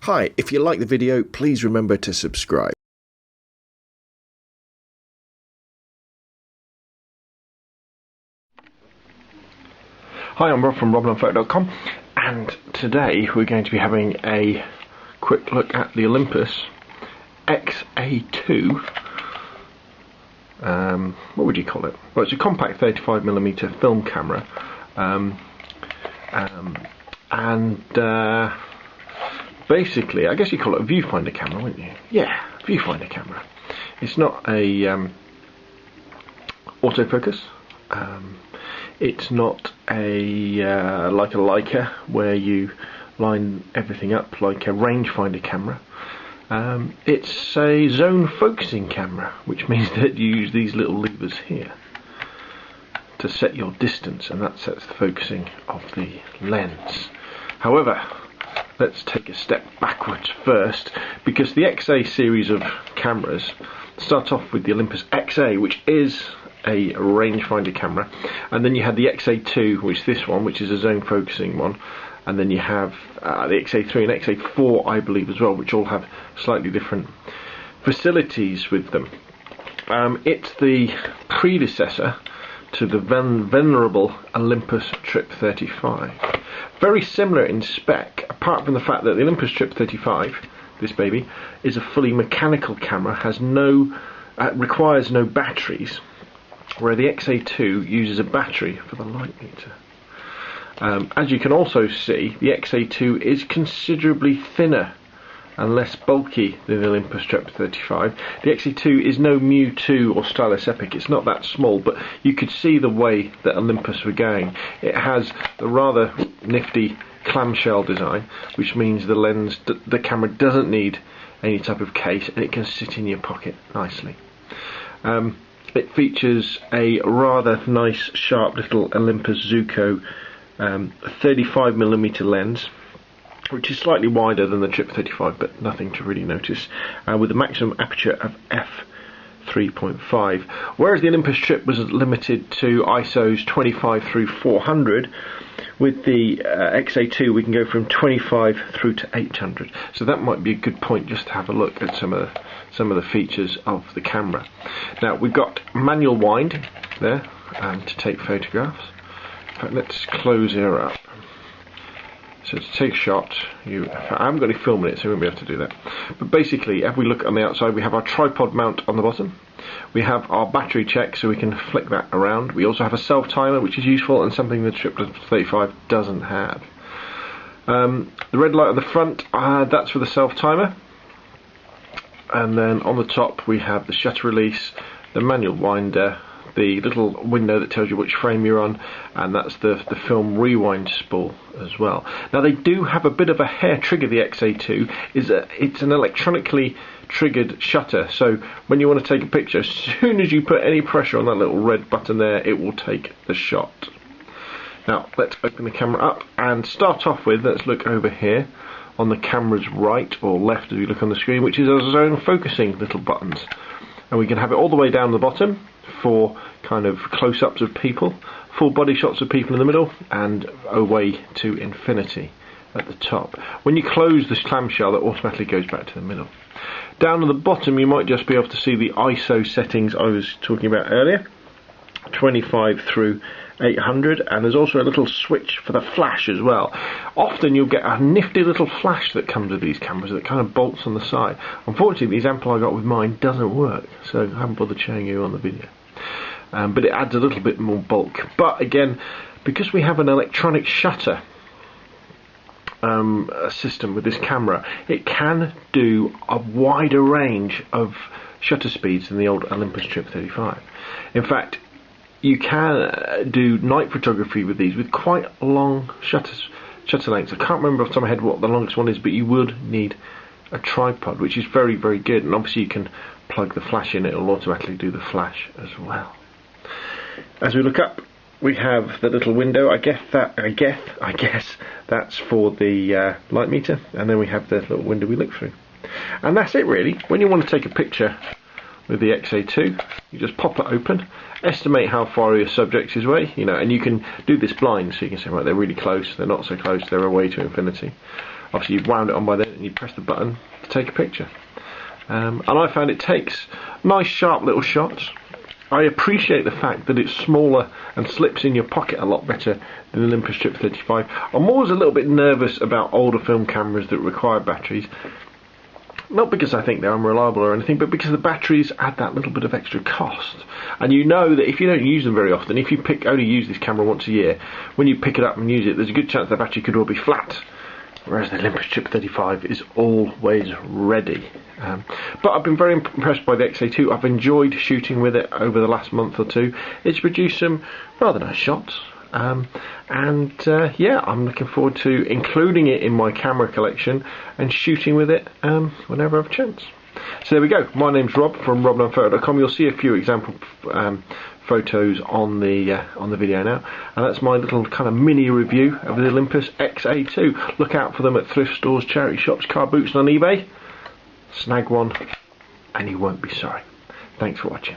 Hi, if you like the video, please remember to subscribe. Hi, I'm Rob from robandphoto.com, and today we're going to be having a quick look at the Olympus XA2. What would you call it? Well, it's a compact 35mm film camera, basically, I guess you call it a viewfinder camera, wouldn't you? Yeah, viewfinder camera. It's not a autofocus. It's not a like a Leica where you line everything up like a rangefinder camera. It's a zone focusing camera, which means that you use these little levers here to set your distance, and that sets the focusing of the lens. However, let's take a step backwards first, because the XA series of cameras start off with the Olympus XA, which is a rangefinder camera, and then you have the XA2, which is this one, which is a zone focusing one, and then you have the XA3 and XA4, I believe, as well, which all have slightly different facilities with them. It's the predecessor to the venerable Olympus Trip 35. Very similar in spec, apart from the fact that the Olympus Trip 35, this baby, is a fully mechanical camera, requires no batteries, where the XA2 uses a battery for the light meter. As you can also see, the XA2 is considerably thinner and less bulky than the Olympus Trip 35. The XA2 is no Mu 2 or Stylus Epic, it's not that small, but you could see the way that Olympus were going. It has the rather nifty clamshell design, which means the camera doesn't need any type of case, and it can sit in your pocket nicely. It features a rather nice, sharp little Olympus Zuiko 35mm lens, which is slightly wider than the Trip 35, but nothing to really notice, with a maximum aperture of f3.5. Whereas the Olympus Trip was limited to ISOs 25 through 400, with the XA2 we can go from 25 through to 800. So that might be a good point just to have a look at some of the features of the camera. Now we've got manual wind there to take photographs. In fact, let's close her up. So to take a shot, I haven't got any film in it, so we won't be able to do that. But basically, if we look on the outside, we have our tripod mount on the bottom. We have our battery check, so we can flick that around. We also have a self timer, which is useful and something the Trip 35 doesn't have. The red light on the front, that's for the self timer. And then on the top we have the shutter release, the manual winder, the little window that tells you which frame you're on, and that's the film rewind spool as well. Now they do have a bit of a hair trigger, the XA2. It's an electronically triggered shutter, so when you want to take a picture, as soon as you put any pressure on that little red button there, it will take the shot. Now let's open the camera up and start off with, let's look over here on the camera's right or left as you look on the screen, which is our zone focusing little buttons, and we can have it all the way down the bottom for kind of close-ups of people, full body shots of people in the middle, and away to infinity at the top. When you close this clamshell, it automatically goes back to the middle. Down at the bottom you might just be able to see the ISO settings I was talking about earlier, 25 through 800, and there's also a little switch for the flash as well. Often you'll get a nifty little flash that comes with these cameras that kind of bolts on the side. Unfortunately, the example I got with mine doesn't work, so I haven't bothered showing you on the video. But it adds a little bit more bulk. But again, because we have an electronic shutter system with this camera, it can do a wider range of shutter speeds than the old Olympus Trip 35. In fact, you can do night photography with these with quite long shutter lengths. I can't remember off the top of my head what the longest one is, but you would need a tripod, which is very, very good. And obviously you can plug the flash in, it will automatically do the flash as well. As we look up, we have the little window. I guess that's for the light meter, and then we have the little window we look through. And that's it really. When you want to take a picture with the XA2, you just pop it open, estimate how far your subject is away, and you can do this blind, so you can say, right, they're really close, they're not so close, they're away to infinity. obviously you've wound it on by then, and you press the button to take a picture. And I found it takes nice sharp little shots. I appreciate the fact that it's smaller and slips in your pocket a lot better than the Olympus Trip 35. I'm always a little bit nervous about older film cameras that require batteries. Not because I think they're unreliable or anything, but because the batteries add that little bit of extra cost. And you know that if you don't use them very often, if you only use this camera once a year, when you pick it up and use it, there's a good chance the battery could all be flat. Whereas the Olympus Trip 35 is always ready. But I've been very impressed by the XA2. I've enjoyed shooting with it over the last month or two. It's produced some rather nice shots. Yeah, I'm looking forward to including it in my camera collection and shooting with it whenever I have a chance. So there we go. My name's Rob from roblandphoto.com. You'll see a few example photos on the video now, and that's my little kind of mini review of the Olympus XA2. Look out for them at thrift stores, charity shops, car boots, and on eBay. Snag one and you won't be sorry. Thanks for watching.